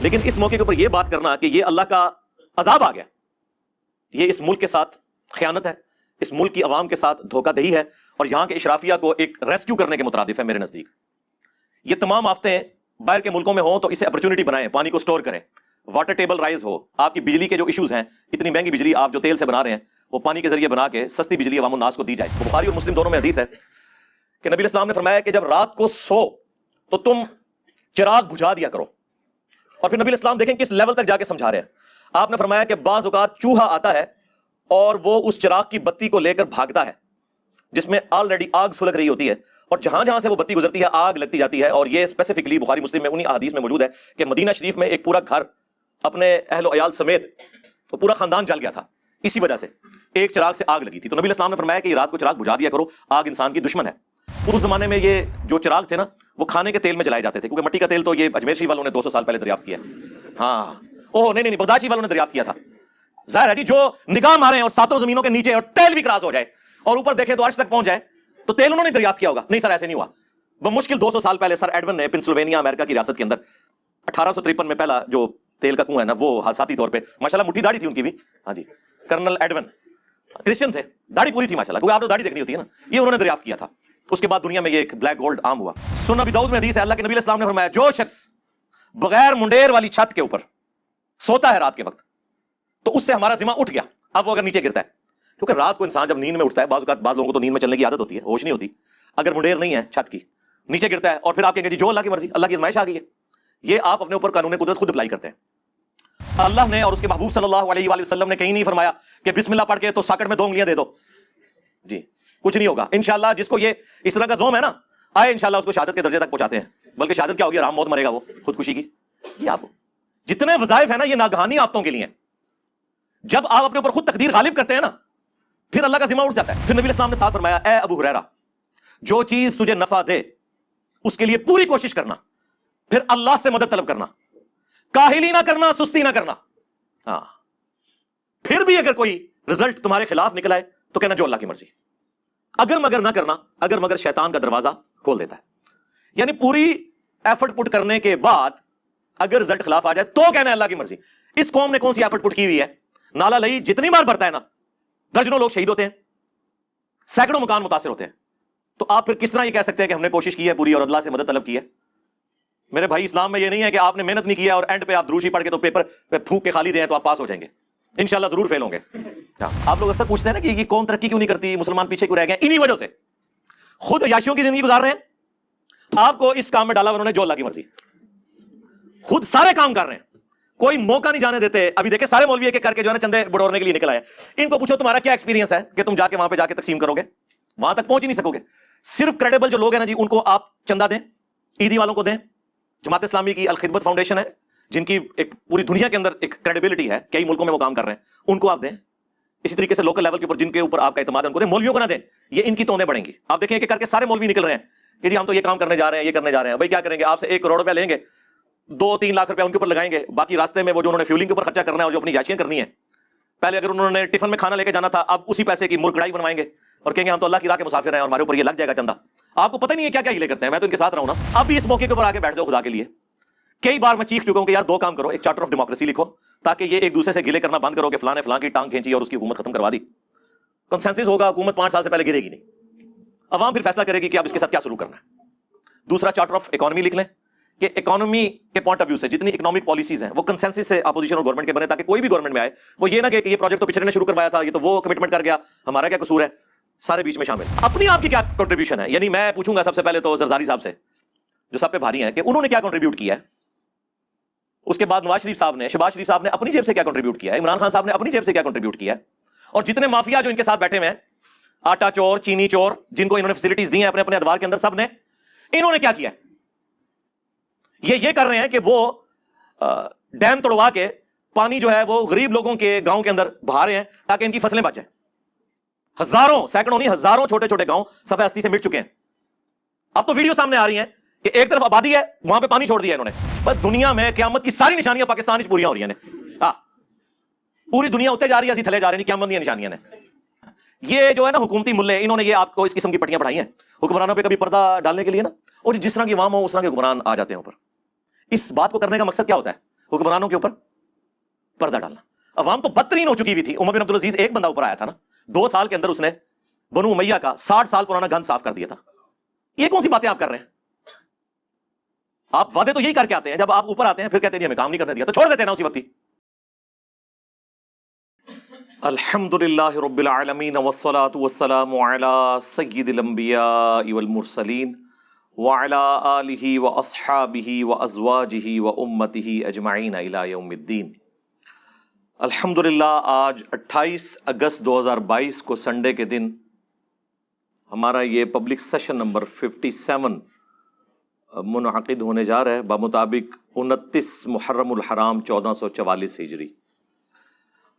لیکن اس موقع کے اوپر یہ بات کرنا کہ یہ اللہ کا عذاب آ گیا، یہ اس ملک کے ساتھ خیانت ہے، اس ملک کی عوام کے ساتھ دھوکہ دہی ہے، اور یہاں کے اشرافیہ کو ایک ریسکیو کرنے کے مترادف ہے میرے نزدیک۔ یہ تمام آفتیں باہر کے ملکوں میں ہوں تو اسے اپرچونٹی بنائیں، پانی کو سٹور کریں، واٹر ٹیبل رائز ہو، آپ کی بجلی کے جو ایشوز ہیں، اتنی مہنگی بجلی آپ جو تیل سے بنا رہے ہیں وہ پانی کے ذریعے بنا کے سستی بجلی عوام الناس کو دی جائے۔ بخاری اور مسلم دونوں میں حدیث ہے کہ نبی اسلام نے فرمایا کہ جب رات کو سو تو تم چراغ بجھا دیا کرو، اور پھر نبی اسلام دیکھیں کس لیول تک جا کے سمجھا رہے ہیں۔ آپ نے فرمایا کہ بعض اوقات چوہا آتا ہے اور وہ اس چراغ کی بتی کو لے کر بھاگتا ہے جس میں آلریڈی آگ سلگ رہی ہوتی ہے، اور جہاں جہاں سے وہ بتی گزرتی ہے آگ لگتی جاتی ہے، اور یہ اسپیسیفکلی بخاری مسلم میں انہی احادیث میں موجود ہے کہ مدینہ شریف میں ایک پورا گھر اپنے اہل و عیال سمیت وہ پورا خاندان جل گیا تھا اسی وجہ سے، ایک چراغ سے آگ لگی تھی۔ تو نبی اسلام نے فرمایا کہ یہ رات کو چراغ بجھا دیا کرو، آگ انسان کی دشمن ہے۔ اس زمانے میں یہ جو چراغ تھے نا وہ کھانے کے تیل میں جلائے جاتے تھے، کیونکہ مٹی کا تیل تو یہ اجمیر شریف والوں نے 200 سال پہلے دریافت کیا۔ ہاں نہیں بغداد شریف والوں نے دریافت کیا تھا۔ ظاہر ہے جی جو نگاہ مارے اور ساتوں زمینوں کے نیچے اور تیل بھی کراس ہو جائے اور اوپر دیکھیں تو عرش تک پہنچ جائے تو تیل انہوں نے دریافت کیا ہوگا؟ نہیں سر، ایسے نہیں ہوا۔ بمشکل 200 سال پہلے سر ایڈون نے پنسلوینیا امریکہ کی ریاست کے اندر 1853 میں پہلا جو تیل کا کنواں ہے نا وہ حادثاتی طور پہ، ماشاءاللہ مٹھی داڑھی تھی ان کی بھی، ہاں جی، کرنل ایڈون کرسچن تھے، داڑھی پوری تھی ماشاءاللہ، کیونکہ آپ نے داڑھی دیکھنی ہوتی ہے نا، یہ انہوں نے دریافت کیا تھا۔ اس کے بعد دنیا میں یہ ایک بلیک گولڈ عام ہوا۔ سنن ابی داؤد میں حدیث ہے، اللہ کے نبی علیہ السلام نے فرمایا جو شخص بغیر منڈیر والی چھت کے اوپر سوتا ہے رات کے وقت تو اس سے ہمارا ذمہ اٹھ گیا۔ اب وہ اگر نیچے گرتا ہے، کیونکہ رات کو انسان جب نیند میں اٹھتا ہے، بعض اوقات بعض لوگوں کو تو نیند میں چلنے کی عادت ہوتی ہے، ہوش نہیں ہوتی، اگر منڈیر نہیں ہے چھت کی، نیچے گرتا ہے اور پھر آپ کہیں گے جی جو اللہ کی مرضی، اللہ کی آزمائش آ گئی ہے، یہ آپ اپنے اوپر قانون قدرت خود اپلائی کرتے ہیں۔ اللہ نے اور اس کے محبوب صلی اللہ علیہ وآلہ وسلم نے کہیں نہیں فرمایا کہ بسم اللہ پڑھ کے تو ساکٹ میں 2 انگلیاں دے دو، جی کچھ نہیں ہوگا انشاءاللہ۔ جس کو یہ اس طرح کا زوم ہے نا، آئے انشاءاللہ اس کو شہادت کے درجے تک پہنچاتے ہیں، بلکہ شہادت کیا ہوگی؟ آرام موت مرے گا وہ، خودکشی کی۔ یہ آپ جتنے وظائف ہیں نا یہ ناگہانی آفتوں کے لیے، جب آپ اپنے اوپر خود تقدیر غالب کرتے ہیں نا پھر اللہ کا ذمہ اٹھ جاتا ہے۔ پھر نبی اسلام نے ساتھ فرمایا اے ابو ہریرہ، جو چیز تجھے نفع دے اس کے لیے پوری کوشش کرنا، پھر اللہ سے مدد طلب کرنا، کاہلی نہ کرنا، سستی نہ کرنا۔ ہاں پھر بھی اگر کوئی رزلٹ تمہارے خلاف نکل آئے تو کہنا جو اللہ کی مرضی، اگر مگر نہ کرنا، اگر مگر شیطان کا دروازہ کھول دیتا ہے۔ یعنی پوری ایفرٹ پٹ کرنے کے بعد اگر رزلٹ خلاف آ جائے تو کہنا ہے اللہ کی مرضی۔ اس قوم نے کون سی ایفرٹ پٹ کی ہوئی ہے؟ نالا لئی جتنی بار بھرتا ہے نا، درجنوں لوگ شہید ہوتے ہیں، سینکڑوں مکان متاثر ہوتے ہیں، تو آپ پھر کس طرح یہ کہہ سکتے ہیں کہ ہم نے کوشش کی ہے پوری اور اللہ سے مدد طلب کی ہے؟ میرے بھائی اسلام میں یہ نہیں ہے کہ آپ نے محنت نہیں کی ہے اور اینڈ پہ آپ دروشی پڑھ کے تو پیپر پہ پھونک کے خالی دیں تو آپ پاس ہو جائیں گے، انشاءاللہ ضرور فیل ہوں گے۔ آپ لوگ اکثر پوچھتے ہیں نا کہ یہ قوم ترقی کیوں نہیں کرتی، مسلمان پیچھے کیوں رہ گئے؟ انہی وجہ سے خود عیاشیوں کی زندگی گزار رہے ہیں، آپ کو اس کام میں ڈالا انہوں نے جو اللہ کی مرضی، خود سارے کام کر رہے ہیں، کوئی موقع نہیں جانے دیتے۔ ابھی دیکھیں سارے مولوی ایک ایک کر کے جو ہے نا چندے بڑھورنے کے لیے نکل آئے، ان کو پوچھو تمہارا کیا ایکسپیرینس ہے کہ تم جا کے وہاں پہ جا کے تقسیم کرو گے؟ وہاں تک پہنچ ہی نہیں سکو گے۔ صرف کریڈیبل جو لوگ ہیں نا جی ان کو آپ چندہ دیں، عیدی والوں کو دیں، جماعت اسلامی کی الخدمت فاؤنڈیشن ہے جن کی ایک پوری دنیا کے اندر ایک کریڈیبلٹی ہے، کئی ملکوں میں وہ کام کر رہے ہیں، ان کو آپ دیں۔ اسی طریقے سے لوکل لیول کے اوپر جن کے اوپر آپ کا اعتماد ہے ان کو دیں، مولویوں کو نہ دیں، یہ ان کی توندیں بڑھیں گی۔ آپ دیکھیں کہ کر کے سارے مولوی نکل رہے ہیں کہ جی ہم تو یہ کام کرنے جا رہے ہیں، یہ کرنے جا رہے ہیں۔ بھائی کیا کریں گے؟ آپ سے 1 کروڑ روپیہ لیں گے، 2-3 لاکھ روپیہ ان کے اوپر لگائیں گے، باقی راستے میں وہ جو انہوں نے فیولنگ کے اوپر خرچہ کرنا ہے اور جو اپنی یاشیاں کرنی ہے، پہلے اگر انہوں نے ٹفن میں کھانا لے کے جانا تھا اب اسی پیسے کی مرغ کڑائی بنوائیں گے اور کہیں گے ہم تو اللہ کی راہ کے مسافر ہیں اور ہمارے اوپر یہ لگ جائے گا چندہ۔ آپ کو پتہ نہیں ہے کیا کیا ہیلے کرتے ہیں، میں تو ان کے ساتھ رہا ہوں نا۔ اب بھی اس موقع کے اوپر آ کے بیٹھ جاؤ خدا کے لیے۔ کئی بار میں چیخ چکا ہوں کہ یار 2 کام کرو، ایک چارٹر آف ڈیموکریسی لکھو تاکہ یہ ایک دوسرے سے گلے کرنا بند کرو کہ فلاں نے فلاں کی ٹانگ کھینچی اور اس کی حکومت ختم کروا دی۔ کنسنسس ہوگا، حکومت 5 سال سے پہلے گرے گی نہیں، عوام پھر فیصلہ کرے گی کہ اب اس کے ساتھ کیا سلوک کرنا ہے۔ دوسرا چارٹر آف اکانومی لکھ لیں کہ اکانومی کے پوائنٹ آف ویو سے جتنی اکنامک پالیسیز ہیں وہ کنسنسس سے اپوزیشن اور گورنمنٹ کے بنے، تاکہ کوئی بھی گورنمنٹ میں آئے وہ یہ نہ کہ یہ پروجیکٹ تو پچھلے نے شروع کروایا تھا، یہ تو وہ کمٹمنٹ کر گیا، ہمارا کیا قصور ہے، سارے بیچ میں شامل۔ اپنی آپ کی کیا کنٹریبیوشن ہے؟ یعنی میں پوچھوں گا سب سے پہلے تو زرزاری صاحب سے جو سب پہ بھاری ہیں کہ انہوں نے کیا کنٹریبیوٹ کیا ہے، اس کے بعد نواز شریف صاحب نے، شہباز شریف صاحب نے اپنی جیب سے کیا کنٹریبیوٹ کیا ہے، عمران خان صاحب نے اپنی جیب سے کیا کنٹریبیوٹ کیا ہے، اور جتنے مافیا جو ان کے ساتھ بیٹھے ہوئے ہیں، آٹا چور، چینی چور، جن کو انہوں نے فیسلٹیز دی ہیں اپنے اپنے ادوار کے اندر، سب نے انہوں نے کیا کیا ہے؟ یہ کر رہے ہیں کہ وہ ڈیم توڑوا کے پانی جو ہے وہ غریب لوگوں کے گاؤں کے اندر بہا رہے ہیں تاکہ ان کی فصلیں بچ جائیں۔ ہزاروں، سینکڑوں نہیں، ہزاروں چھوٹے چھوٹے گاؤں صفحہ ہستی سے مٹ چکے ہیں۔ اب تو ویڈیو سامنے آ رہی ہیں کہ ایک طرف آبادی ہے وہاں پہ پانی چھوڑ دیا انہوں نے، بس دنیا میں قیامت کی ساری نشانیاں پاکستان میں پوریاں ہو رہی ہیں۔ پوری دنیا اتنے جا رہی ہے، اسی تھلے جا رہی ہیں، قیامت کی نشانیاں نے۔ یہ جو ہے نا حکومتی ملے، انہوں نے یہ آپ کو اس قسم کی پٹیاں پڑھائی ہیں حکمرانوں پہ کبھی پردہ ڈالنے کے لیے نا، اور جس طرح کی عوام ہو اس طرح کے حکمران آ جاتے ہیں اوپر۔ اس بات کو کرنے کا مقصد کیا ہوتا ہے حکمرانوں کے اوپر پردہ ڈالنا. عوام تو بدترین ہو چکی ہوئی تھی. عمر بن عبدالعزیز ایک بندہ اوپر آیا تھا نا, 2 سال کے اندر اس نے بنو امیہ کا 60 سال پرانا گن صاف کر دیا تھا. یہ کون سی باتیں آپ کر رہے ہیں؟ آپ وعدے تو یہی کر کے آتے ہیں, جب آپ اوپر آتے ہیں پھر کہتے ہیں ہمیں کام نہیں کرنے دیا, تو چھوڑ دیتے ہیں نا اسی وقت ہی. الحمدللہ رب العالمین والصلاة والسلام علی سید الانبیاء والمرسلین وعلی آلہ واصحابہ وازواجہ وامتہ اجمعین الی یوم الدین. الحمدللہ آج 28 اگست 2022 کو سنڈے کے دن ہمارا یہ پبلک سیشن نمبر 57 منعقد ہونے جا رہا ہے بمطابق 29 محرم الحرام 1444 ہجری.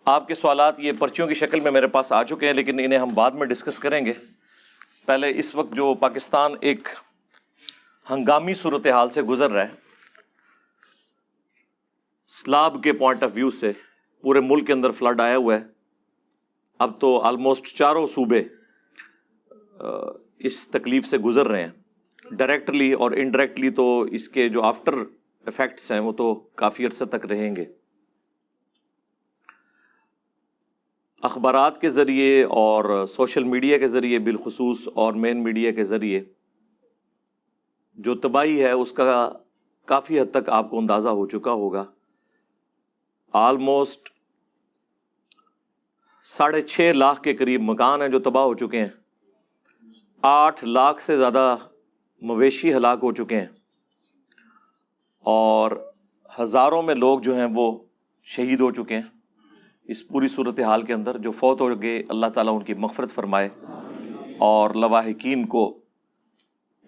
آپ کے سوالات یہ پرچیوں کی شکل میں میرے پاس آ چکے ہیں, لیکن انہیں ہم بعد میں ڈسکس کریں گے. پہلے اس وقت جو پاکستان ایک ہنگامی صورتحال سے گزر رہا ہے, سیلاب کے پوائنٹ آف ویو سے پورے ملک کے اندر فلڈ آیا ہوا ہے. اب تو آلموسٹ چاروں صوبے اس تکلیف سے گزر رہے ہیں, ڈائریکٹلی اور انڈائریکٹلی. تو اس کے جو آفٹر ایفیکٹس ہیں وہ تو کافی عرصے تک رہیں گے. اخبارات کے ذریعے اور سوشل میڈیا کے ذریعے بالخصوص اور مین میڈیا کے ذریعے جو تباہی ہے اس کا کافی حد تک آپ کو اندازہ ہو چکا ہوگا. آلموسٹ 6.5 لاکھ کے قریب مکان ہیں جو تباہ ہو چکے ہیں. 8 لاکھ سے زیادہ مویشی ہلاک ہو چکے ہیں, اور ہزاروں میں لوگ جو ہیں وہ شہید ہو چکے ہیں. اس پوری صورتحال کے اندر جو فوت ہو گئے, اللہ تعالیٰ ان کی مغفرت فرمائے اور لواحقین کو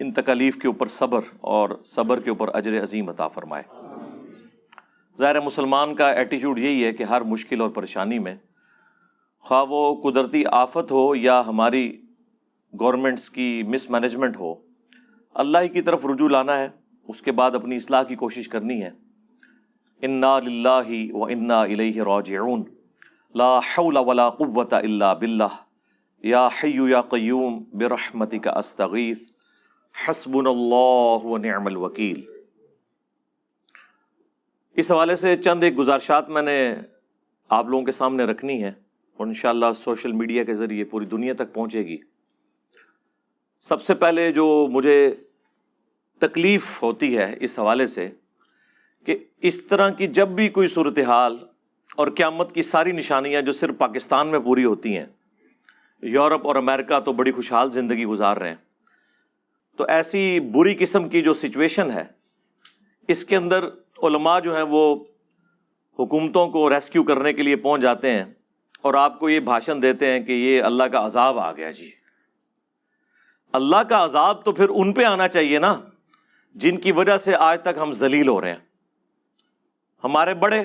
ان تکالیف کے اوپر صبر اور صبر کے اوپر اجر عظیم عطا فرمائے. ظاہر مسلمان کا ایٹیچیوڈ یہی ہے کہ ہر مشکل اور پریشانی میں, خواہ وہ قدرتی آفت ہو یا ہماری گورنمنٹس کی مس مینجمنٹ ہو, اللہ ہی کی طرف رجوع لانا ہے, اس کے بعد اپنی اصلاح کی کوشش کرنی ہے. انا للہ و انا الیہ راجعون, لا حول ولا قوة الا باللہ, یا حی یا قیوم برحمتک استغیث, حسبنا اللہ ونعم الوکیل. اس حوالے سے چند ایک گزارشات میں نے آپ لوگوں کے سامنے رکھنی ہے, اور انشاءاللہ سوشل میڈیا کے ذریعے پوری دنیا تک پہنچے گی. سب سے پہلے جو مجھے تکلیف ہوتی ہے اس حوالے سے کہ اس طرح کی جب بھی کوئی صورتحال اور قیامت کی ساری نشانیاں جو صرف پاکستان میں پوری ہوتی ہیں, یورپ اور امریکہ تو بڑی خوشحال زندگی گزار رہے ہیں, تو ایسی بری قسم کی جو سچویشن ہے اس کے اندر علماء جو ہیں وہ حکومتوں کو ریسکیو کرنے کے لیے پہنچ جاتے ہیں اور آپ کو یہ بھاشن دیتے ہیں کہ یہ اللہ کا عذاب آ گیا. جی اللہ کا عذاب تو پھر ان پہ آنا چاہیے نا جن کی وجہ سے آج تک ہم ذلیل ہو رہے ہیں. ہمارے بڑے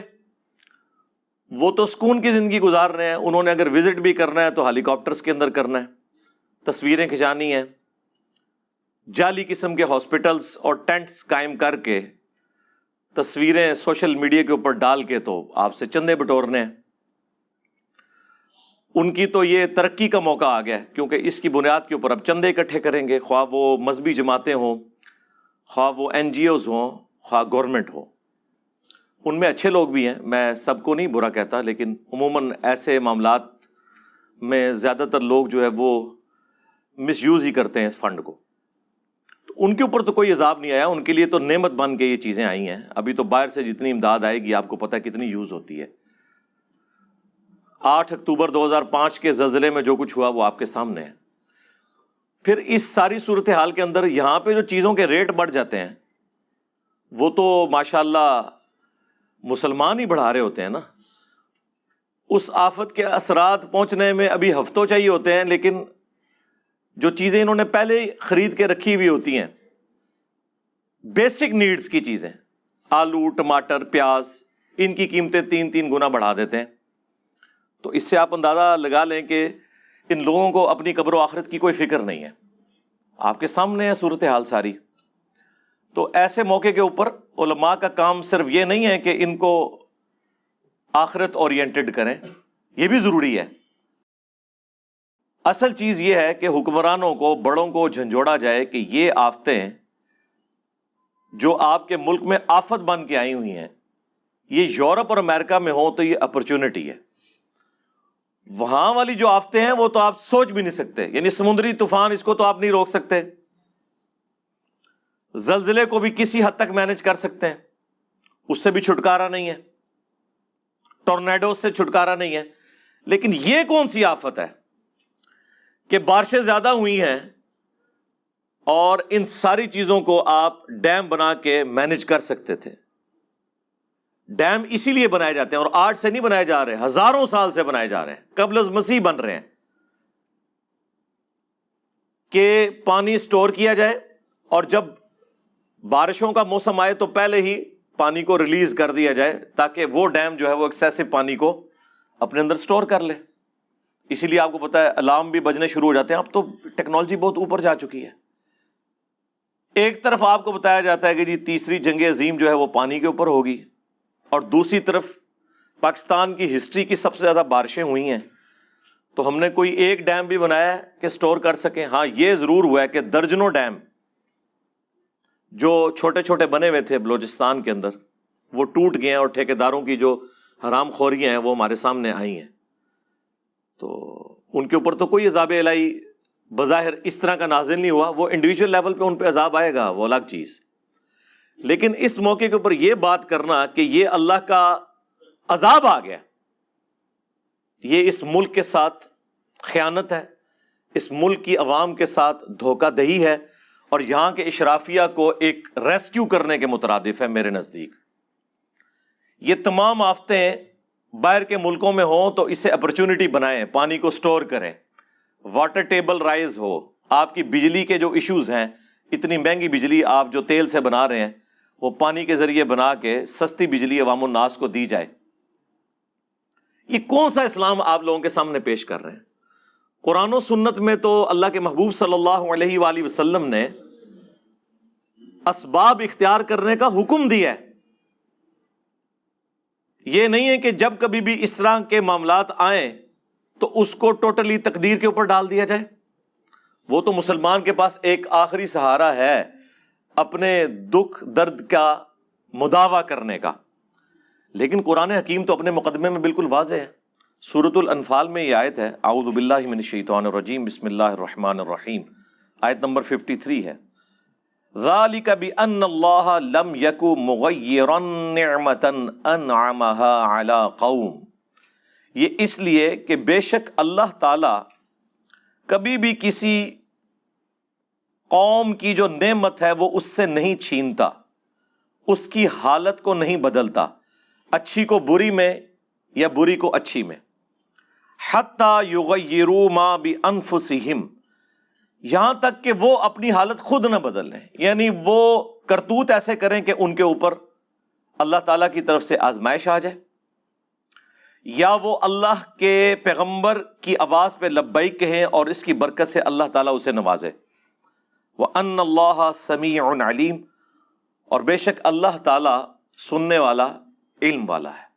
وہ تو سکون کی زندگی گزار رہے ہیں, انہوں نے اگر وزٹ بھی کرنا ہے تو ہیلی کاپٹرز کے اندر کرنا ہے, تصویریں کھنچانی ہیں, جعلی قسم کے ہاسپٹلز اور ٹینٹس قائم کر کے تصویریں سوشل میڈیا کے اوپر ڈال کے تو آپ سے چندے بٹورنے ہیں. ان کی تو یہ ترقی کا موقع آ گیا, کیونکہ اس کی بنیاد کے اوپر اب چندے اکٹھے کریں گے, خواہ وہ مذہبی جماعتیں ہوں, خواہ وہ NGOs ہوں, خواہ گورنمنٹ ہو. ان میں اچھے لوگ بھی ہیں, میں سب کو نہیں برا کہتا, لیکن عموماً ایسے معاملات میں زیادہ تر لوگ جو ہے وہ مس یوز ہی کرتے ہیں اس فنڈ کو. تو ان کے اوپر تو کوئی عذاب نہیں آیا, ان کے لیے تو نعمت بن کے یہ چیزیں آئی ہیں. ابھی تو باہر سے جتنی امداد آئے گی آپ کو پتہ ہے کتنی یوز ہوتی ہے. 8 اکتوبر 2005 کے زلزلے میں جو کچھ ہوا وہ آپ کے سامنے ہے. پھر اس ساری صورتحال کے اندر یہاں پہ جو چیزوں کے ریٹ بڑھ جاتے ہیں وہ تو ماشاءاللہ مسلمان ہی بڑھا رہے ہوتے ہیں نا. اس آفت کے اثرات پہنچنے میں ابھی ہفتوں چاہیے ہوتے ہیں, لیکن جو چیزیں انہوں نے پہلے خرید کے رکھی ہوئی ہوتی ہیں, بیسک نیڈز کی چیزیں, آلو, ٹماٹر, پیاز, ان کی قیمتیں 3 گنا بڑھا دیتے ہیں. تو اس سے آپ اندازہ لگا لیں کہ ان لوگوں کو اپنی قبر و آخرت کی کوئی فکر نہیں ہے. آپ کے سامنے ہے صورتحال ساری. تو ایسے موقع کے اوپر علماء کا کام صرف یہ نہیں ہے کہ ان کو آخرت اورینٹڈ کریں, یہ بھی ضروری ہے. اصل چیز یہ ہے کہ حکمرانوں کو, بڑوں کو جھنجھوڑا جائے کہ یہ آفتیں جو آپ کے ملک میں آفت بن کے آئی ہوئی ہیں یہ یورپ اور امریکہ میں ہو تو یہ اپرچونٹی ہے. وہاں والی جو آفتیں ہیں وہ تو آپ سوچ بھی نہیں سکتے، یعنی سمندری طوفان اس کو تو آپ نہیں روک سکتے، زلزلے کو بھی کسی حد تک مینج کر سکتے ہیں، اس سے بھی چھٹکارا نہیں ہے، ٹورنیڈو سے چھٹکارا نہیں ہے. لیکن یہ کون سی آفت ہے کہ بارشیں زیادہ ہوئی ہیں اور ان ساری چیزوں کو آپ ڈیم بنا کے مینج کر سکتے تھے. ڈیم اسی لیے بنائے جاتے ہیں، اور آج سے نہیں بنائے جا رہے، ہزاروں سال سے بنائے جا رہے ہیں، قبل از مسیح بن رہے ہیں کہ پانی سٹور کیا جائے، اور جب بارشوں کا موسم آئے تو پہلے ہی پانی کو ریلیز کر دیا جائے تاکہ وہ ڈیم جو ہے وہ ایکسیسو پانی کو اپنے اندر سٹور کر لے. اسی لیے آپ کو پتا ہے الارم بھی بجنے شروع ہو جاتے ہیں. اب تو ٹیکنالوجی بہت اوپر جا چکی ہے. ایک طرف آپ کو بتایا جاتا ہے کہ جی تیسری جنگ عظیم جو ہے وہ پانی کے اوپر ہوگی، اور دوسری طرف پاکستان کی ہسٹری کی سب سے زیادہ بارشیں ہوئی ہیں، تو ہم نے کوئی ایک ڈیم بھی بنایا ہے کہ سٹور کر سکیں. ہاں یہ ضرور ہوا ہے کہ درجنوں ڈیم جو چھوٹے چھوٹے بنے ہوئے تھے بلوچستان کے اندر وہ ٹوٹ گئے ہیں، اور ٹھیکیداروں کی جو حرام خوریاں ہیں وہ ہمارے سامنے آئی ہیں. تو ان کے اوپر تو کوئی عذاب الہی بظاہر اس طرح کا نازل نہیں ہوا، وہ انڈیویجول لیول پہ ان پہ عذاب آئے گا، وہ الگ چیز. لیکن اس موقع کے اوپر یہ بات کرنا کہ یہ اللہ کا عذاب آ گیا، یہ اس ملک کے ساتھ خیانت ہے، اس ملک کی عوام کے ساتھ دھوکہ دہی ہے، اور یہاں کے اشرافیہ کو ایک ریسکیو کرنے کے مترادف ہے میرے نزدیک. یہ تمام آفتیں باہر کے ملکوں میں ہوں تو اسے اپرچونٹی بنائیں، پانی کو سٹور کریں، واٹر ٹیبل رائز ہو، آپ کی بجلی کے جو ایشوز ہیں، اتنی مہنگی بجلی آپ جو تیل سے بنا رہے ہیں وہ پانی کے ذریعے بنا کے سستی بجلی عوام الناس کو دی جائے. یہ کون سا اسلام آپ لوگوں کے سامنے پیش کر رہے ہیں؟ قرآن و سنت میں تو اللہ کے محبوب صلی اللہ علیہ وآلہ وسلم نے اسباب اختیار کرنے کا حکم دیا ہے. یہ نہیں ہے کہ جب کبھی بھی اس طرح کے معاملات آئیں تو اس کو ٹوٹلی تقدیر کے اوپر ڈال دیا جائے. وہ تو مسلمان کے پاس ایک آخری سہارا ہے اپنے دکھ درد کا مداوع کرنے کا. لیکن قرآن حکیم تو اپنے مقدمے میں بالکل واضح ہے. سورۃ الانفال میں یہ آیت ہے، اعوذ باللہ من الشیطان الرجیم، بسم اللہ الرحمن الرحیم، آیت نمبر 53 ہے، ذالک بأن اللہ لم یک مغیرا نعمتا انعمها علی قوم. یہ اس لیے کہ بے شک اللہ تعالی کبھی بھی کسی قوم کی جو نعمت ہے وہ اس سے نہیں چھینتا، اس کی حالت کو نہیں بدلتا، اچھی کو بری میں یا بری کو اچھی میں. حتی یغیروا ما بانفسہم، یہاں تک کہ وہ اپنی حالت خود نہ بدل لیں، یعنی وہ کرتوت ایسے کریں کہ ان کے اوپر اللہ تعالیٰ کی طرف سے آزمائش آ جائے، یا وہ اللہ کے پیغمبر کی آواز پہ لبیک کہیں اور اس کی برکت سے اللہ تعالیٰ اسے نوازے. وَأَنَّ اللَّهَ سَمِيعٌ عَلِيمٌ، اور بے شک اللہ تعالیٰ سننے والا، علم والا ہے.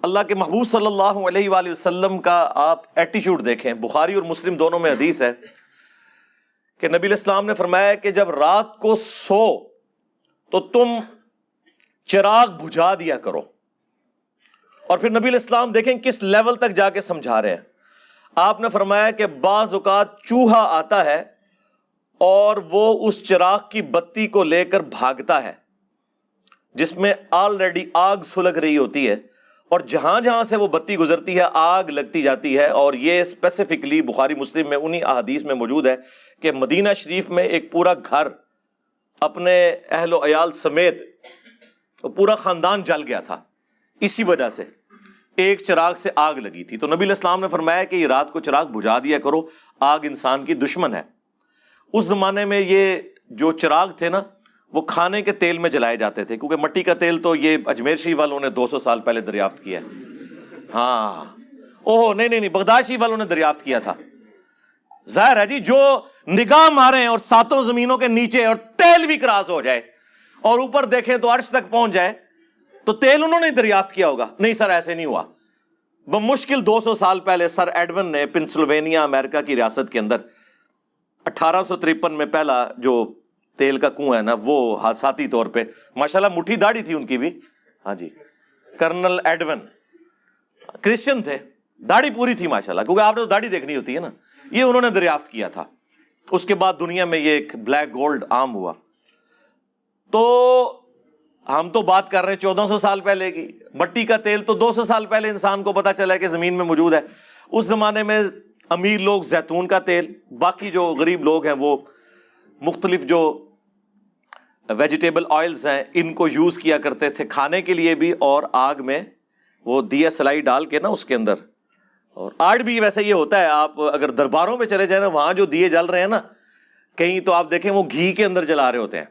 اللہ کے محبوب صلی اللہ علیہ وآلہ وسلم کا آپ ایٹیچیوڈ دیکھیں، بخاری اور مسلم دونوں میں حدیث ہے کہ نبی علیہ السلام نے فرمایا کہ جب رات کو سو تو تم چراغ بجھا دیا کرو. اور پھر نبی علیہ السلام دیکھیں کس لیول تک جا کے سمجھا رہے ہیں. آپ نے فرمایا کہ بعض اوقات چوہا آتا ہے اور وہ اس چراغ کی بتی کو لے کر بھاگتا ہے جس میں آلریڈی آگ سلگ رہی ہوتی ہے، اور جہاں جہاں سے وہ بتی گزرتی ہے آگ لگتی جاتی ہے. اور یہ اسپیسیفکلی بخاری مسلم میں انہی احادیث میں موجود ہے کہ مدینہ شریف میں ایک پورا گھر اپنے اہل و عیال سمیت پورا خاندان جل گیا تھا، اسی وجہ سے ایک چراغ سے آگ لگی تھی. تو نبی علیہ السلام نے فرمایا کہ یہ رات کو چراغ بجھا دیا کرو، آگ انسان کی دشمن ہے. اس زمانے میں یہ جو چراغ تھے نا وہ کھانے کے تیل میں جلائے جاتے تھے، کیونکہ مٹی کا تیل تو یہ اجمیر شریف والوں نے 200 سال پہلے دریافت کیا ہے. ہاں اوہ نہیں بغداد شریف والوں نے دریافت کیا تھا. ظاہر ہے جی جو نگاہ مارے اور ساتوں زمینوں کے نیچے اور تیل بھی کراس ہو جائے اور اوپر دیکھیں تو عرش تک پہنچ جائے تو تیل انہوں نے دریافت کیا ہوگا. نہیں سر ایسے نہیں ہوا. بمشکل 200 سال پہلے سر ایڈون نے پنسلوینیا امریکہ کی ریاست کے اندر 1853 میں پہلا جو تیل کا کنواں ہے نا وہ حادثاتی طور پہ، ماشاءاللہ مٹھی داڑھی تھی ان کی بھی، ہاں جی کرنل ایڈون، کرسچن تھے، داڑھی پوری تھی ماشاءاللہ، کیونکہ آپ نے تو داڑھی دیکھنی ہوتی ہے نا، یہ انہوں نے دریافت کیا تھا۔ اس کے بعد دنیا میں یہ ایک بلیک گولڈ عام ہوا۔ تو ہم تو بات کر رہے ہیں 1400 سال پہلے کی، مٹی کا تیل تو 200 سال پہلے انسان کو پتا چلا کہ زمین میں موجود ہے۔ اس زمانے میں امیر لوگ زیتون کا تیل، باقی جو غریب لوگ ہیں وہ مختلف جو ویجیٹیبل آئلز ہیں ان کو یوز کیا کرتے تھے کھانے کے لیے بھی، اور آگ میں وہ دیا سلائی ڈال کے نا اس کے اندر۔ اور آج بھی ویسے یہ ہوتا ہے، آپ اگر درباروں میں چلے جائیں نا، وہاں جو دیے جل رہے ہیں نا کہیں، تو آپ دیکھیں وہ گھی کے اندر جلا رہے ہوتے ہیں۔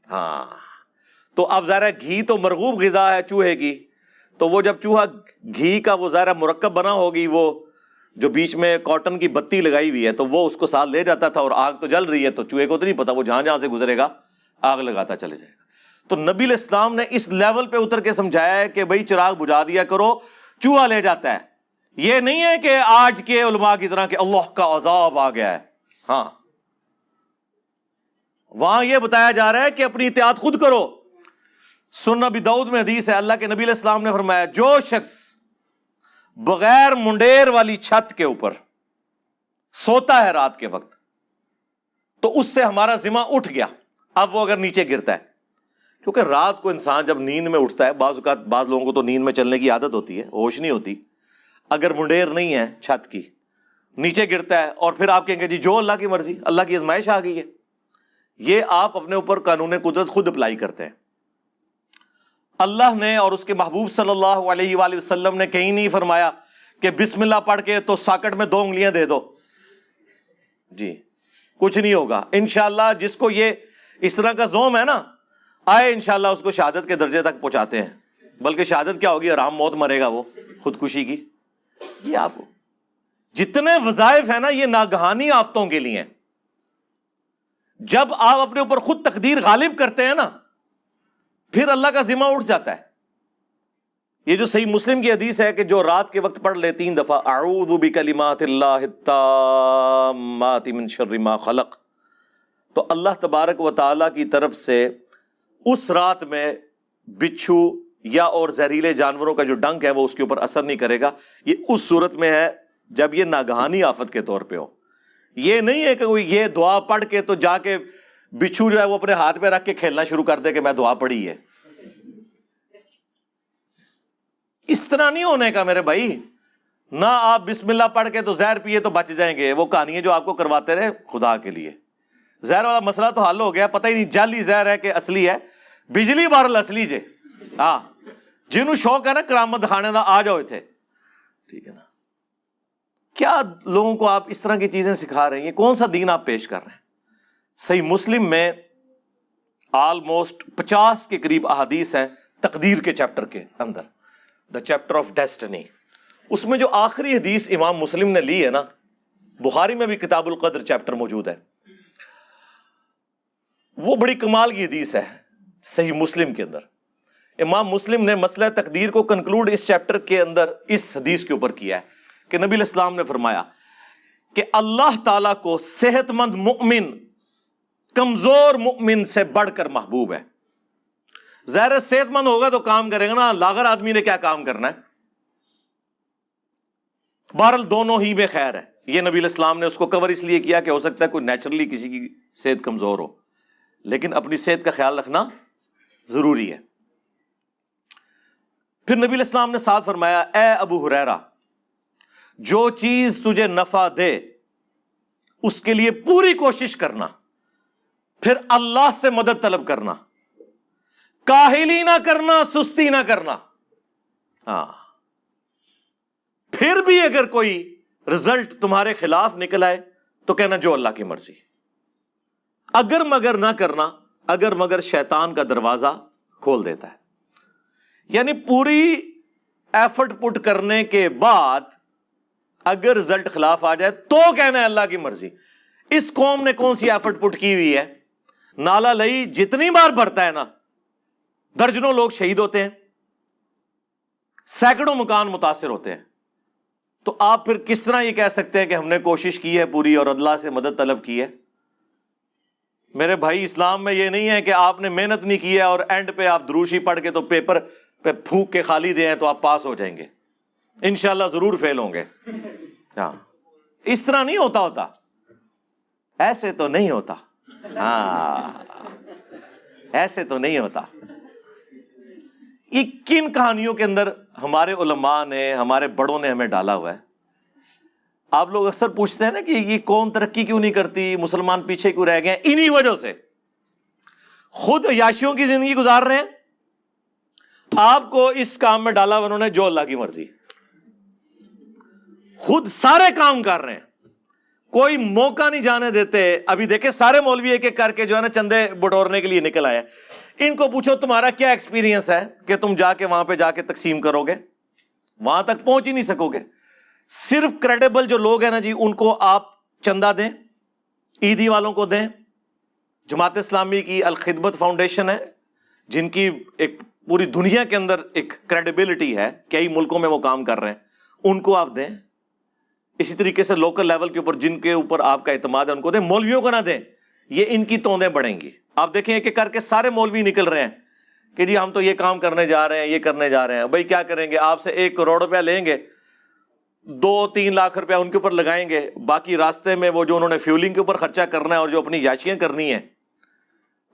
ہاں، تو اب ظاہر ہے گھی تو مرغوب غذا ہے چوہے کی، تو وہ جب چوہا گھی کا وہ ظاہر مرکب بنا ہوگی، وہ جو بیچ میں کاٹن کی بتی لگائی ہوئی ہے، تو وہ اس کو ساتھ لے جاتا تھا، اور آگ تو جل رہی ہے تو چوہے کو تو نہیں پتا، وہ جہاں جہاں سے گزرے گا آگ لگاتا چلے جائے گا۔ تو نبی علیہ السلام نے اس لیول پہ اتر کے سمجھایا ہے کہ بھائی چراغ بجھا دیا کرو، چوہا لے جاتا ہے۔ یہ نہیں ہے کہ آج کے علماء کی طرح کہ اللہ کا عذاب آ گیا ہے، ہاں، وہاں یہ بتایا جا رہا ہے کہ اپنی احتیاط خود کرو۔ سنن ابی داؤد میں حدیث ہے، اللہ کے نبی علیہ السلام نے فرمایا جو شخص بغیر منڈیر والی چھت کے اوپر سوتا ہے رات کے وقت، تو اس سے ہمارا ذمہ اٹھ گیا۔ اب وہ اگر نیچے گرتا ہے، کیونکہ رات کو انسان جب نیند میں اٹھتا ہے، بعض اوقات بعض لوگوں کو تو نیند میں چلنے کی عادت ہوتی ہے، ہوش نہیں ہوتی، اگر منڈیر نہیں ہے چھت کی، نیچے گرتا ہے، اور پھر آپ کہیں گے جی جو اللہ کی مرضی، اللہ کی آزمائش آ گئی ہے، یہ آپ اپنے اوپر قانون قدرت خود اپلائی کرتے ہیں۔ اللہ نے اور اس کے محبوب صلی اللہ علیہ وآلہ وسلم نے کہیں نہیں فرمایا کہ بسم اللہ پڑھ کے تو ساکٹ میں 2 انگلیاں دے دو، جی کچھ نہیں ہوگا انشاءاللہ۔ جس کو یہ اس طرح کا زوم ہے نا، آئے انشاءاللہ اس کو شہادت کے درجے تک پہنچاتے ہیں، بلکہ شہادت کیا ہوگی، آرام موت مرے گا وہ، خودکشی کی۔ یہ آپ جتنے وظائف ہیں نا یہ ناگہانی آفتوں کے لیے ہیں۔ جب آپ اپنے اوپر خود تقدیر غالب کرتے ہیں نا، پھر اللہ کا ذمہ اٹھ جاتا ہے۔ یہ جو صحیح مسلم کی حدیث ہے کہ جو رات کے وقت پڑھ لے 3 دفعہ اعوذ بکلمات اللہ التامات من شر ما خلق، تو اللہ تبارک و تعالی کی طرف سے اس رات میں بچھو یا اور زہریلے جانوروں کا جو ڈنک ہے وہ اس کے اوپر اثر نہیں کرے گا۔ یہ اس صورت میں ہے جب یہ ناگہانی آفت کے طور پہ ہو۔ یہ نہیں ہے کہ کوئی یہ دعا پڑھ کے تو جا کے بچھو جو ہے وہ اپنے ہاتھ پہ رکھ کے کھیلنا شروع کر دے کہ میں دعا پڑھی ہے۔ اس طرح نہیں ہونے کا میرے بھائی، نہ آپ بسم اللہ پڑھ کے تو زہر پیے تو بچ جائیں گے۔ وہ کہانی جو آپ کو کرواتے رہے خدا کے لیے، زہر والا مسئلہ تو حل ہو گیا، پتہ ہی نہیں جعلی زہر ہے کہ اصلی ہے، بجلی بارل اصلی جے۔ ہاں، جنہوں شوق ہے نا کرامت دکھانے دا آ جاؤ تھے، ٹھیک ہے نا۔ کیا لوگوں کو آپ اس طرح کی چیزیں سکھا رہے ہیں؟ یہ کون سا دین آپ پیش کر رہے ہیں؟ صحیح مسلم میں آلموسٹ 50 کے قریب احادیث ہیں تقدیر کے چیپٹر کے اندر، دا چیپٹر آف ڈیسٹنی۔ اس میں جو آخری حدیث امام مسلم نے لی ہے نا، بخاری میں بھی کتاب القدر چیپٹر موجود ہے، وہ بڑی کمال کی حدیث ہے صحیح مسلم کے اندر۔ امام مسلم نے مسئلہ تقدیر کو کنکلوڈ اس چیپٹر کے اندر اس حدیث کے اوپر کیا ہے کہ نبی علیہ السلام نے فرمایا کہ اللہ تعالیٰ کو صحت مند مؤمن کمزور مؤمن سے بڑھ کر محبوب ہے۔ ظاہر صحت مند ہوگا تو کام کرے گا نا، لاغر آدمی نے کیا کام کرنا ہے؟ بہرحال دونوں ہی میں خیر ہے۔ یہ نبی علیہ السلام نے اس کو کور اس لیے کیا کہ ہو سکتا ہے کوئی نیچرلی کسی کی صحت کمزور ہو، لیکن اپنی صحت کا خیال رکھنا ضروری ہے۔ پھر نبی علیہ السلام نے ساتھ فرمایا، اے ابو ہریرہ، جو چیز تجھے نفع دے اس کے لیے پوری کوشش کرنا، پھر اللہ سے مدد طلب کرنا، کاہلی نہ کرنا، سستی نہ کرنا۔ ہاں، پھر بھی اگر کوئی رزلٹ تمہارے خلاف نکل آئے تو کہنا جو اللہ کی مرضی۔ اگر مگر نہ کرنا، اگر مگر شیطان کا دروازہ کھول دیتا ہے۔ یعنی پوری ایفرٹ پٹ کرنے کے بعد اگر رزلٹ خلاف آ جائے تو کہنا ہے اللہ کی مرضی۔ اس قوم نے کون سی ایفرٹ پٹ کی ہوئی ہے؟ نالا لئی جتنی بار بھرتا ہے نا، درجنوں لوگ شہید ہوتے ہیں، سینکڑوں مکان متاثر ہوتے ہیں، تو آپ پھر کس طرح یہ کہہ سکتے ہیں کہ ہم نے کوشش کی ہے پوری اور اللہ سے مدد طلب کی ہے؟ میرے بھائی، اسلام میں یہ نہیں ہے کہ آپ نے محنت نہیں کی ہے اور اینڈ پہ آپ دروشی پڑھ کے تو پیپر پہ پھونک کے خالی دیں تو آپ پاس ہو جائیں گے، انشاءاللہ ضرور فیل ہوں گے. ہاں اس طرح نہیں ہوتا، ایسے تو نہیں ہوتا. ہاں ایسے تو نہیں ہوتا. یہ کن کہانیوں کے اندر ہمارے علماء نے، ہمارے بڑوں نے ہمیں ڈالا ہوا ہے. آپ لوگ اکثر پوچھتے ہیں نا کہ یہ قوم ترقی کیوں نہیں کرتی، مسلمان پیچھے کیوں رہ گئے؟ انہی وجہ سے. خود عیاشیوں کی زندگی گزار رہے ہیں، آپ کو اس کام میں ڈالا انہوں نے جو اللہ کی مرضی. خود سارے کام کر رہے ہیں، کوئی موقع نہیں جانے دیتے. ابھی دیکھیں سارے مولوی ایک ایک کر کے جو ہے نا چندے بٹورنے کے لیے نکل آئے. ان کو پوچھو تمہارا کیا ایکسپیرینس ہے کہ تم جا کے وہاں پہ جا کے تقسیم کرو گے؟ وہاں تک پہنچ ہی نہیں سکو گے. صرف کریڈیبل جو لوگ ہیں نا جی، ان کو آپ چندہ دیں، عیدی والوں کو دیں. جماعت اسلامی کی الخدمت فاؤنڈیشن ہے، جن کی ایک پوری دنیا کے اندر ایک کریڈیبلٹی ہے، کئی ملکوں میں وہ کام کر رہے ہیں، ان کو آپ دیں. اسی طریقے سے لوکل لیول کے اوپر جن کے اوپر آپ کا اعتماد ہے ان کو دیں. مولویوں کو نہ دیں، یہ ان کی توندیں بڑھیں گی. آپ دیکھیں ایک ایک کر کے سارے مولوی نکل رہے ہیں کہ جی ہم تو یہ کام کرنے جا رہے ہیں، یہ کرنے جا رہے ہیں. بھائی کیا کریں گے؟ آپ سے 1 کروڑ روپیہ لیں گے، 2-3 لاکھ روپیہ ان کے اوپر لگائیں گے، باقی راستے میں وہ جو انہوں نے فیولنگ کے اوپر خرچہ کرنا ہے اور جو اپنی یاشیاں کرنی ہیں.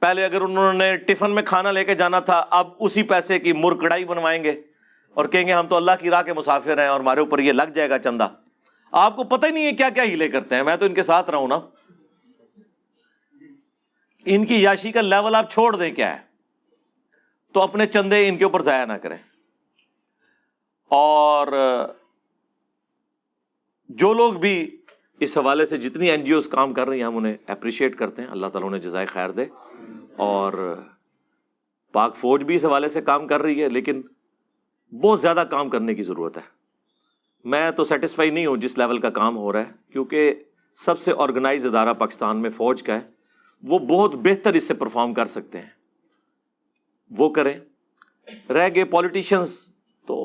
پہلے اگر انہوں نے ٹفن میں کھانا لے کے جانا تھا، اب اسی پیسے کی مر کڑائی بنوائیں گے اور کہیں گے ہم تو اللہ کی راہ کے مسافر ہیں اور ہمارے اوپر یہ لگ جائے گا چندہ. آپ کو پتہ ہی نہیں ہے کیا کیا ہیلے کرتے ہیں. میں تو ان کے ساتھ رہا ہوں نا. ان کی یاشی کا لیول آپ چھوڑ دیں کیا ہے، تو اپنے چندے ان کے اوپر ضائع نہ کریں. اور جو لوگ بھی اس حوالے سے جتنی این جی اوز کام کر رہی ہیں ہم انہیں اپریشیٹ کرتے ہیں. اللہ تعالیٰ انہیں جزائے خیر دے. اور پاک فوج بھی اس حوالے سے کام کر رہی ہے، لیکن بہت زیادہ کام کرنے کی ضرورت ہے. میں تو سیٹسفائی نہیں ہوں جس لیول کا کام ہو رہا ہے، کیونکہ سب سے آرگنائز ادارہ پاکستان میں فوج کا ہے. وہ بہت بہتر اس سے پرفارم کر سکتے ہیں، وہ کریں. رہ گئے پولیٹیشنز، تو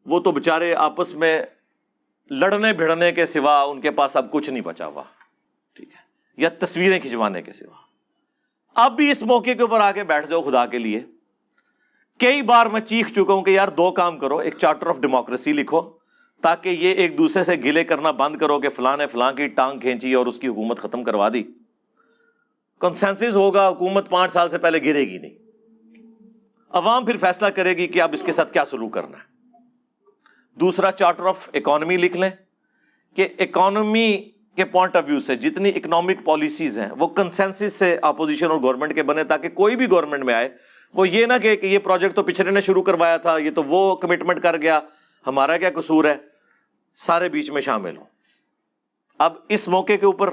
وہ تو بےچارے آپس میں لڑنے بھڑنے کے سوا ان کے پاس اب کچھ نہیں بچا ہوا، ٹھیک ہے، یا تصویریں کھنچوانے کے سوا. اب بھی اس موقع کے اوپر آ کے بیٹھ جاؤ خدا کے لیے. کئی بار میں چیخ چکا ہوں کہ یار 2 کام کرو. ایک چارٹر آف ڈیموکریسی لکھو تاکہ یہ ایک دوسرے سے گلے کرنا بند کرو کہ فلاں نے فلاں کی ٹانگ کھینچی اور اس کی حکومت ختم کروا دی. کنسنسس ہوگا، حکومت 5 سال سے پہلے گرے گی نہیں. عوام پھر فیصلہ کرے گی کہ اب اس کے ساتھ کیا سلوک کرنا ہے. دوسرا چارٹر آف اکانومی لکھ لیں کہ اکانومی کے پوائنٹ آف ویو سے جتنی اکنامک پالیسیز ہیں وہ کنسنسس سے اپوزیشن اور گورنمنٹ کے بنے، تاکہ کوئی بھی گورنمنٹ میں آئے وہ یہ نہ کہ یہ پروجیکٹ تو پچھلے نے شروع کروایا تھا، یہ تو وہ کمٹمنٹ کر گیا، ہمارا کیا قصور ہے. سارے بیچ میں شامل ہوں. اب اس موقع کے اوپر،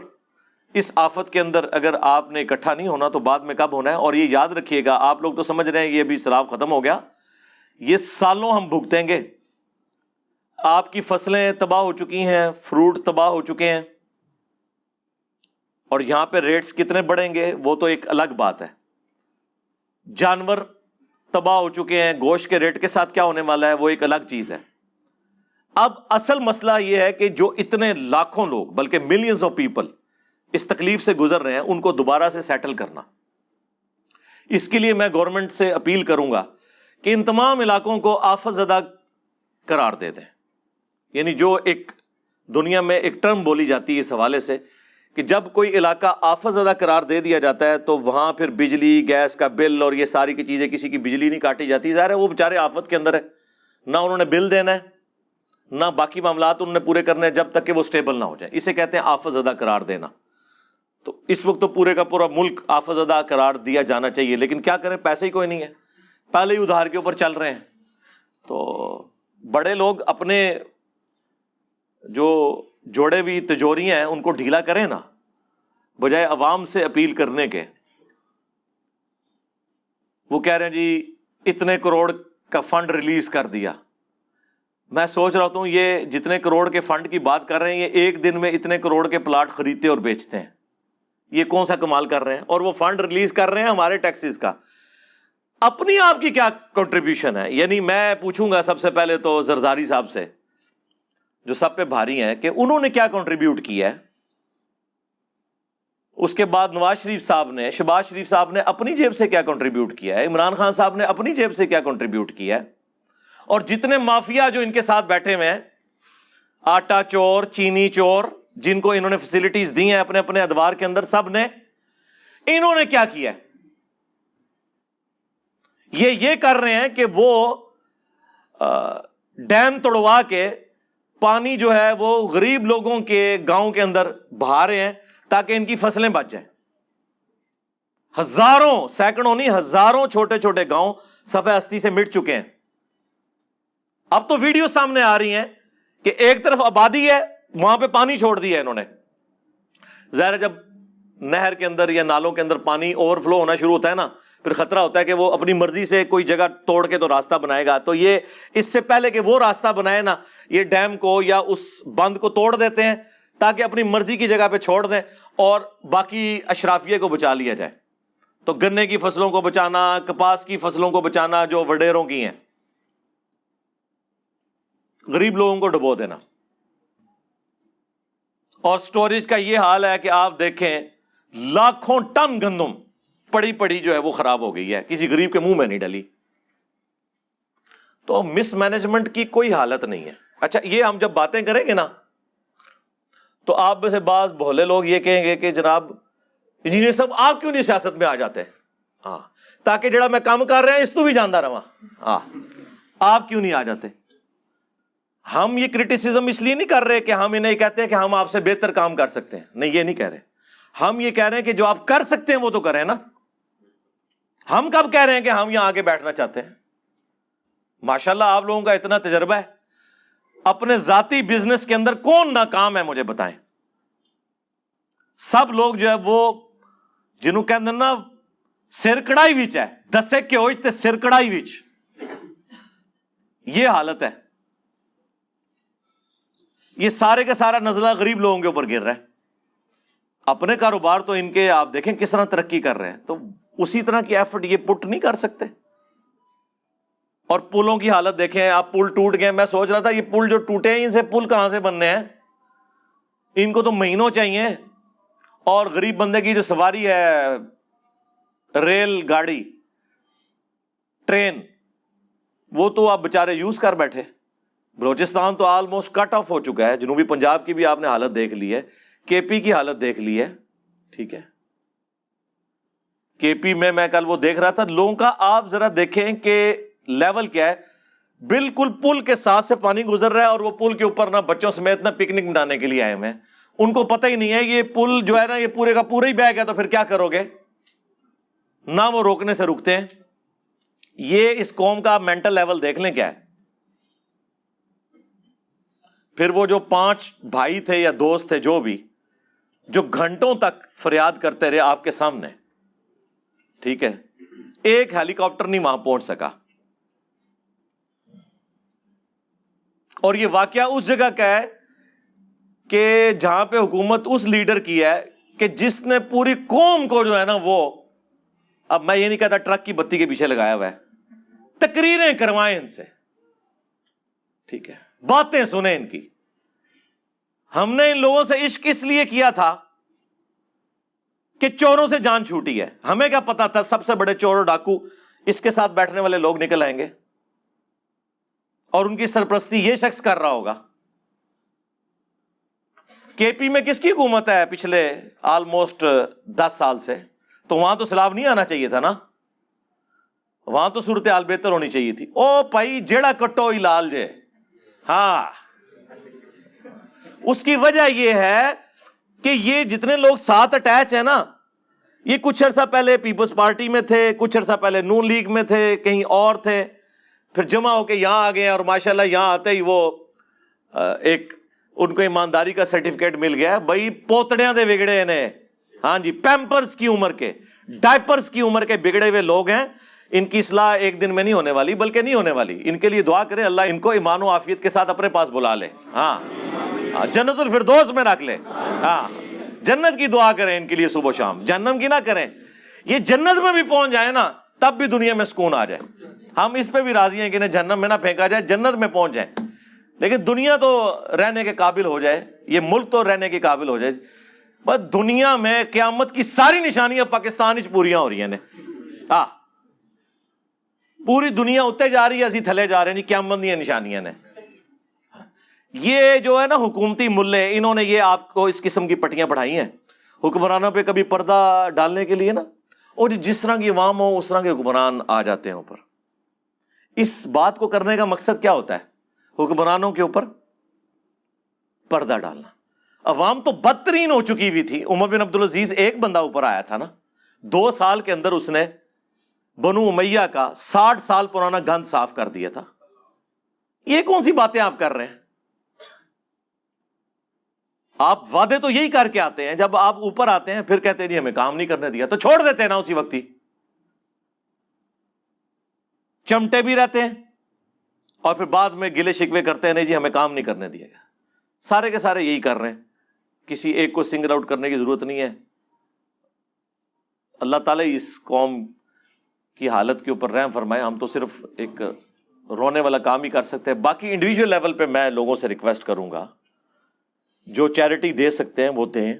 اس آفت کے اندر اگر آپ نے اکٹھا نہیں ہونا تو بعد میں کب ہونا ہے؟ اور یہ یاد رکھیے گا، آپ لوگ تو سمجھ رہے ہیں یہ بھی سیلاب ختم ہو گیا، یہ سالوں ہم بھگتیں گے. آپ کی فصلیں تباہ ہو چکی ہیں، فروٹ تباہ ہو چکے ہیں، اور یہاں پہ ریٹس کتنے بڑھیں گے وہ تو ایک الگ بات ہے. جانور تباہ ہو چکے ہیں، گوشت کے ریٹ کے ساتھ کیا ہونے والا ہے وہ ایک الگ چیز ہے. اب اصل مسئلہ یہ ہے کہ جو اتنے لاکھوں لوگ بلکہ ملینز آف پیپل اس تکلیف سے گزر رہے ہیں ان کو دوبارہ سے سیٹل کرنا. اس کے لیے میں گورنمنٹ سے اپیل کروں گا کہ ان تمام علاقوں کو آفت زدہ قرار دے دیں. یعنی جو ایک دنیا میں ایک ٹرم بولی جاتی ہے اس حوالے سے کہ جب کوئی علاقہ آفت زدہ قرار دے دیا جاتا ہے تو وہاں پھر بجلی گیس کا بل اور یہ ساری کی چیزیں، کسی کی بجلی نہیں کاٹی جاتی. ظاہر ہے وہ بیچارے آفت کے اندر ہے، نہ انہوں نے بل دینا ہے نہ باقی معاملات انہوں نے پورے کرنے ہیں جب تک کہ وہ سٹیبل نہ ہو جائیں. اسے کہتے ہیں آفت زدہ قرار دینا. تو اس وقت تو پورے کا پورا ملک آفت زدہ قرار دیا جانا چاہیے، لیکن کیا کریں، پیسے ہی کوئی نہیں ہے، پہلے ہی ادھار کے اوپر چل رہے ہیں. تو بڑے لوگ اپنے جو جوڑے ہوئی تجوریاں ہیں ان کو ڈھیلا کریں نا، بجائے عوام سے اپیل کرنے کے. وہ کہہ رہے ہیں جی اتنے کروڑ کا فنڈ ریلیز کر دیا. میں سوچ رہا ہوں یہ جتنے کروڑ کے فنڈ کی بات کر رہے ہیں یہ ایک دن میں اتنے کروڑ کے پلاٹ خریدتے اور بیچتے ہیں. یہ کون سا کمال کر رہے ہیں؟ اور وہ فنڈ ریلیز کر رہے ہیں ہمارے ٹیکسز کا. اپنی آپ کی کیا کنٹریبیوشن ہے؟ یعنی میں پوچھوں گا سب سے پہلے تو زرزاری صاحب سے جو سب پہ بھاری ہیں کہ انہوں نے کیا کنٹریبیوٹ کیا ہے. اس کے بعد نواز شریف صاحب نے، شہباز شریف صاحب نے اپنی جیب سے کیا کنٹریبیوٹ کیا ہے، عمران خان صاحب نے اپنی جیب سے کیا کنٹریبیوٹ کیا ہے، اور جتنے مافیا جو ان کے ساتھ بیٹھے ہوئے ہیں، آٹا چور، چینی چور، جن کو انہوں نے فیسلٹیز دی ہیں اپنے اپنے ادوار کے اندر، سب نے، انہوں نے کیا کیا ہے؟ یہ کر رہے ہیں کہ وہ ڈیم توڑوا کے پانی جو ہے وہ غریب لوگوں کے گاؤں کے اندر بہا رہے ہیں تاکہ ان کی فصلیں بچ جائیں. ہزاروں، سینکڑوں نہیں، ہزاروں چھوٹے چھوٹے گاؤں صفحہ ہستی سے مٹ چکے ہیں. اب تو ویڈیو سامنے آ رہی ہیں کہ ایک طرف آبادی ہے، وہاں پہ پانی چھوڑ دیا انہوں نے. ظاہر ہے جب نہر کے اندر یا نالوں کے اندر پانی اوور فلو ہونا شروع ہوتا ہے نا، پھر خطرہ ہوتا ہے کہ وہ اپنی مرضی سے کوئی جگہ توڑ کے تو راستہ بنائے گا. تو یہ اس سے پہلے کہ وہ راستہ بنائے نا، یہ ڈیم کو یا اس بند کو توڑ دیتے ہیں تاکہ اپنی مرضی کی جگہ پہ چھوڑ دیں اور باقی اشرافیے کو بچا لیا جائے. تو گنے کی فصلوں کو بچانا، کپاس کی فصلوں کو بچانا جو وڈیروں کی ہیں، غریب لوگوں کو ڈبو دینا. اور سٹوریج کا یہ حال ہے کہ آپ دیکھیں لاکھوں ٹن گندم پڑی پڑی جو ہے وہ خراب ہو گئی ہے، کسی غریب کے منہ میں نہیں ڈلی. تو مس مینجمنٹ کی کوئی حالت نہیں ہے. اچھا، یہ ہم جب باتیں کریں گے نا تو آپ میں سے بعض بھولے لوگ یہ کہیں گے کہ جناب انجینئر صاحب آپ کیوں نہیں سیاست میں آ جاتے؟ ہاں، تاکہ جڑا میں کام کر رہا ہوں اس تو بھی جاندا رہا. ہاں، آپ کیوں نہیں آ جاتے؟ ہم یہ کرٹیسزم اس لیے نہیں کر رہے کہ ہم انہیں کہتے ہیں کہ ہم آپ سے بہتر کام کر سکتے ہیں. نہیں، یہ نہیں کہہ رہے. ہم یہ کہہ رہے ہیں کہ جو آپ کر سکتے ہیں وہ تو کریں نا. ہم کب کہہ رہے ہیں کہ ہم یہاں آگے بیٹھنا چاہتے ہیں؟ ماشاءاللہ آپ لوگوں کا اتنا تجربہ ہے. اپنے ذاتی بزنس کے اندر کون ناکام ہے مجھے بتائیں؟ سب لوگ جو ہے وہ جنہوں کہتے ہیں نا سر کڑائی وچ ہے، دسے کیوں تے سر کڑائی وچ، یہ حالت ہے. یہ سارے کا سارا نزلہ غریب لوگوں کے اوپر گر رہا ہے. اپنے کاروبار تو ان کے آپ دیکھیں کس طرح ترقی کر رہے ہیں، تو اسی طرح کی ایفرٹ یہ پٹ نہیں کر سکتے. اور پلوں کی حالت دیکھیں آپ، پل ٹوٹ گئے. میں سوچ رہا تھا یہ پل جو ٹوٹے ہیں ان سے پل کہاں سے بننے ہیں؟ ان کو تو مہینوں چاہیے. اور غریب بندے کی جو سواری ہے، ریل گاڑی، ٹرین، وہ تو آپ بےچارے یوز کر بیٹھے. بلوچستان تو آلموسٹ کٹ آف ہو چکا ہے. جنوبی پنجاب کی بھی آپ نے حالت دیکھ لی ہے، کے پی کی حالت دیکھ لی ہے. ٹھیک ہے، کے پی میں کل وہ دیکھ رہا تھا لوگوں کا. آپ ذرا دیکھیں کہ لیول کیا ہے. بالکل پل کے ساتھ سے پانی گزر رہا ہے اور وہ پل کے اوپر نہ بچوں سمیت نہ پکنک منانے کے لیے آئے ہوئے ہیں. ان کو پتہ ہی نہیں ہے یہ پل جو ہے نا یہ پورے کا پورا ہی بہ گیا تو پھر کیا کرو گے؟ نہ وہ روکنے سے رکتے ہیں. یہ اس قوم کا مینٹل لیول دیکھ لیں کیا ہے. پھر وہ جو 5 بھائی تھے یا دوست تھے جو بھی، جو گھنٹوں تک فریاد کرتے رہے آپ کے سامنے، ٹھیک ہے، ایک ہیلی کاپٹر نہیں وہاں پہنچ سکا. اور یہ واقعہ اس جگہ کا ہے کہ جہاں پہ حکومت اس لیڈر کی ہے کہ جس نے پوری قوم کو جو ہے نا وہ، اب میں یہ نہیں کہتا ٹرک کی بتی کے پیچھے لگایا ہوا ہے، تقریریں کروائیں ان سے، ٹھیک ہے، باتیں سنیں ان کی. ہم نے ان لوگوں سے عشق اس لیے کیا تھا کہ چوروں سے جان چھوٹی ہے. ہمیں کیا پتا تھا سب سے بڑے چور اور ڈاکو اس کے ساتھ بیٹھنے والے لوگ نکل آئیں گے اور ان کی سرپرستی یہ شخص کر رہا ہوگا. کے پی میں کس کی حکومت ہے پچھلے آلموسٹ 10 سال سے؟ تو وہاں تو سیلاب نہیں آنا چاہیے تھا نا، وہاں تو صورتحال بہتر ہونی چاہیے تھی. او بھائی جیڑا کٹو ہی لال جے. ہاں، اس کی وجہ یہ ہے کہ یہ جتنے لوگ ساتھ اٹیچ ہیں نا، یہ کچھ عرصہ پہلے پیپلز پارٹی میں تھے، کچھ عرصہ پہلے نون لیگ میں تھے، کہیں اور تھے، پھر جمع ہو کے یہاں آ گئے اور ماشاءاللہ یہاں آتے ہی وہ ایک ان کو ایمانداری کا سرٹیفکیٹ مل گیا. بھائی پوتڑیاں دے بگڑے نے، ہاں جی، پیمپرز کی عمر کے، ڈائپرز کی عمر کے بگڑے ہوئے لوگ ہیں. ان کی اصلاح ایک دن میں نہیں ہونے والی، بلکہ نہیں ہونے والی. ان کے لیے دعا کریں اللہ ان کو ایمان و عافیت کے ساتھ اپنے پاس بلا لے. ہاں، جنت الفردوس میں رکھ لے. ہاں، جنت کی دعا کریں ان کے لیے صبح و شام، جہنم کی نہ کریں. یہ جنت میں بھی پہنچ جائے نا تب بھی دنیا میں سکون آ جائے. ہم اس پہ بھی راضی ہیں کہ انہیں جہنم میں نہ پھینکا جائے، جنت میں پہنچ جائیں، لیکن دنیا تو رہنے کے قابل ہو جائے، یہ ملک تو رہنے کے قابل ہو جائے. بس دنیا میں قیامت کی ساری نشانیاں پاکستان وچ پوریاں ہو رہی ہیں نے پوری دنیا اتنے جا رہی ہے، اسی تھلے جا رہے ہیں جی، قیامت دی نشانیاں نے. یہ جو ہے نا حکومتی ملے، انہوں نے یہ آپ کو اس قسم کی پٹیاں پڑھائی ہیں حکمرانوں پہ کبھی پردہ ڈالنے کے لیے نا، اور جس طرح کی عوام ہو اس طرح کے حکمران آ جاتے ہیں اوپر. اس بات کو کرنے کا مقصد کیا ہوتا ہے؟ حکمرانوں کے اوپر پردہ ڈالنا. عوام تو بدترین ہو چکی ہوئی تھی. عمر بن عبدالعزیز ایک بندہ اوپر آیا تھا نا، 2 سال کے اندر اس نے بنو امیہ کا 60 سال پرانا گند صاف کر دیا تھا. یہ کون سی باتیں آپ کر رہے ہیں؟ آپ وعدے تو یہی کر کے آتے ہیں، جب آپ اوپر آتے ہیں پھر کہتے ہیں جی ہمیں کام نہیں کرنے دیا، تو چھوڑ دیتے ہیں نا اسی وقت ہی. چمٹے بھی رہتے ہیں اور پھر بعد میں گلے شکوے کرتے ہیں نہیں جی ہمیں کام نہیں کرنے دیا گیا. سارے کے سارے یہی کر رہے ہیں، کسی ایک کو سنگل آؤٹ کرنے کی ضرورت نہیں ہے. اللہ تعالیٰ اس قوم کی حالت کے اوپر رحم فرمائے. ہم تو صرف ایک رونے والا کام ہی کر سکتے ہیں. باقی انڈیویجول لیول پہ میں لوگوں سے ریکویسٹ کروں گا، جو چیریٹی دے سکتے ہیں وہ دیں.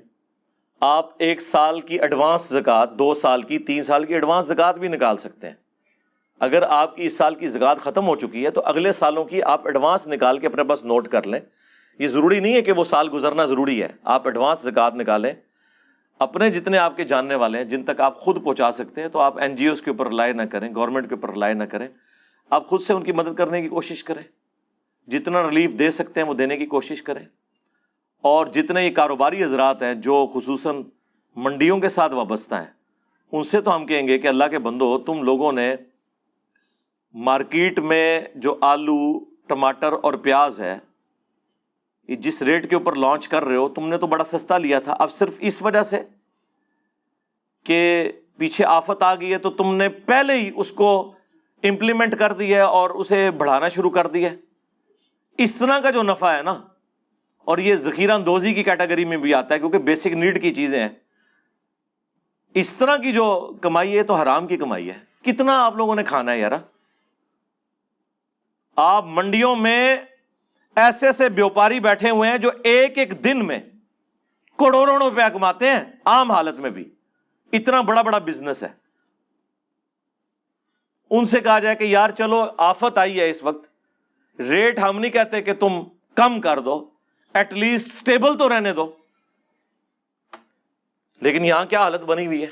آپ 1 سال کی ایڈوانس زکوٰۃ، 2 سال کی، 3 سال کی ایڈوانس زکوٰۃ بھی نکال سکتے ہیں. اگر آپ کی اس سال کی زکوٰۃ ختم ہو چکی ہے تو اگلے سالوں کی آپ ایڈوانس نکال کے اپنے پاس نوٹ کر لیں. یہ ضروری نہیں ہے کہ وہ سال گزرنا ضروری ہے. آپ ایڈوانس زکوٰۃ نکالیں، اپنے جتنے آپ کے جاننے والے ہیں جن تک آپ خود پہنچا سکتے ہیں، تو آپ این جی اوز کے اوپر رلائی نہ کریں، گورنمنٹ کے اوپر رلائی نہ کریں. آپ خود سے ان کی مدد کرنے کی کوشش کریں. جتنا ریلیف دے سکتے ہیں وہ دینے کی کوشش کریں. اور جتنے یہ کاروباری حضرات ہیں جو خصوصاً منڈیوں کے ساتھ وابستہ ہیں، ان سے تو ہم کہیں گے کہ اللہ کے بندو، تم لوگوں نے مارکیٹ میں جو آلو، ٹماٹر اور پیاز ہے، یہ جس ریٹ کے اوپر لانچ کر رہے ہو، تم نے تو بڑا سستا لیا تھا. اب صرف اس وجہ سے کہ پیچھے آفت آ گئی ہے تو تم نے پہلے ہی اس کو امپلیمنٹ کر دیا ہے اور اسے بڑھانا شروع کر دیا ہے. اس طرح کا جو نفع ہے نا، اور یہ ذخیرہ اندوزی کی کیٹیگری میں بھی آتا ہے کیونکہ بیسک نیڈ کی چیزیں ہیں، اس طرح کی جو کمائی ہے تو حرام کی کمائی ہے. کتنا آپ لوگوں نے کھانا ہے یار؟ آپ منڈیوں میں ایسے ایسے بیوپاری بیٹھے ہوئے ہیں جو ایک ایک دن میں کروڑوں روپیہ کماتے ہیں، عام حالت میں بھی اتنا بڑا بڑا بزنس ہے. ان سے کہا جائے کہ یار چلو آفت آئی ہے اس وقت، ریٹ ہم نہیں کہتے کہ تم کم کر دو، ایٹ لیسٹ سٹیبل تو رہنے دو. لیکن یہاں کیا حالت بنی ہوئی ہے؟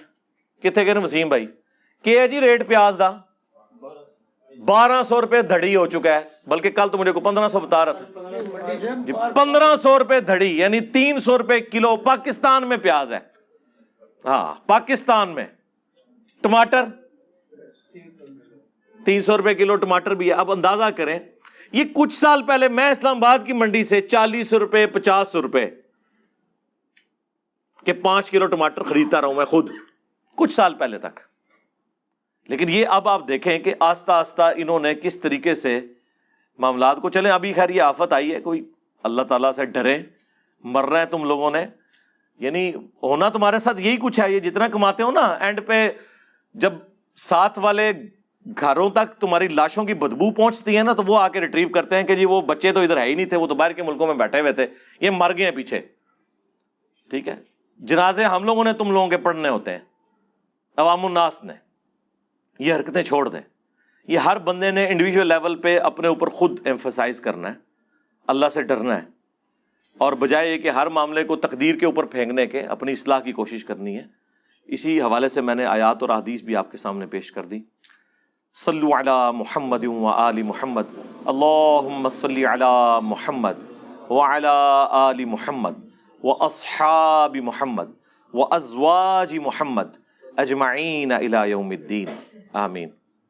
کتنے گئے وسیم بھائی کہ ہے جی ریٹ پیاز دا 1200 روپے دھڑی ہو چکا ہے، بلکہ کل تو مجھے کو 1500 بتا رہا تھا جی. 1500 روپے دھڑی یعنی 300 روپے کلو پاکستان میں پیاز ہے. ہاں پاکستان میں. ٹماٹر 300 روپے کلو ٹماٹر بھی ہے. اب اندازہ کریں، یہ کچھ سال پہلے میں اسلام آباد کی منڈی سے 40 روپے 50 روپے کہ 5 کلو ٹماٹر خریدتا رہا ہوں میں خود کچھ سال پہلے تک. لیکن یہ اب آپ دیکھیں کہ آہستہ آہستہ انہوں نے کس طریقے سے معاملات کو چلیں. ابھی خیر یہ آفت آئی ہے، کوئی اللہ تعالیٰ سے ڈریں. مر رہے ہیں تم لوگوں نے، یعنی ہونا تمہارے ساتھ یہی کچھ ہے. یہ جتنا کماتے ہو نا، اینڈ پہ جب ساتھ والے گھروں تک تمہاری لاشوں کی بدبو پہنچتی ہے نا، تو وہ آ کے ریٹریو کرتے ہیں کہ جی وہ بچے تو ادھر ہے ہی نہیں تھے، وہ تو باہر کے ملکوں میں بیٹھے ہوئے تھے، یہ مر گئے ہیں پیچھے. ٹھیک ہے، جنازے ہم لوگوں نے تم لوگوں کے پڑھنے ہوتے ہیں، عوام الناس نے. یہ حرکتیں چھوڑ دیں. یہ ہر بندے نے انڈیویجول لیول پہ اپنے اوپر خود ایمفسائز کرنا ہے، اللہ سے ڈرنا ہے، اور بجائے یہ کہ ہر معاملے کو تقدیر کے اوپر پھینکنے کے اپنی اصلاح کی کوشش کرنی ہے. اسی حوالے سے میں نے آیات اور احادیث بھی آپ کے سامنے پیش کر دی. صلو علی محمد و آل محمد، اللہم صلی علی محمد وعلی آل محمد واصحاب محمد وازواج محمد اجمعین الی یوم الدین. آمین.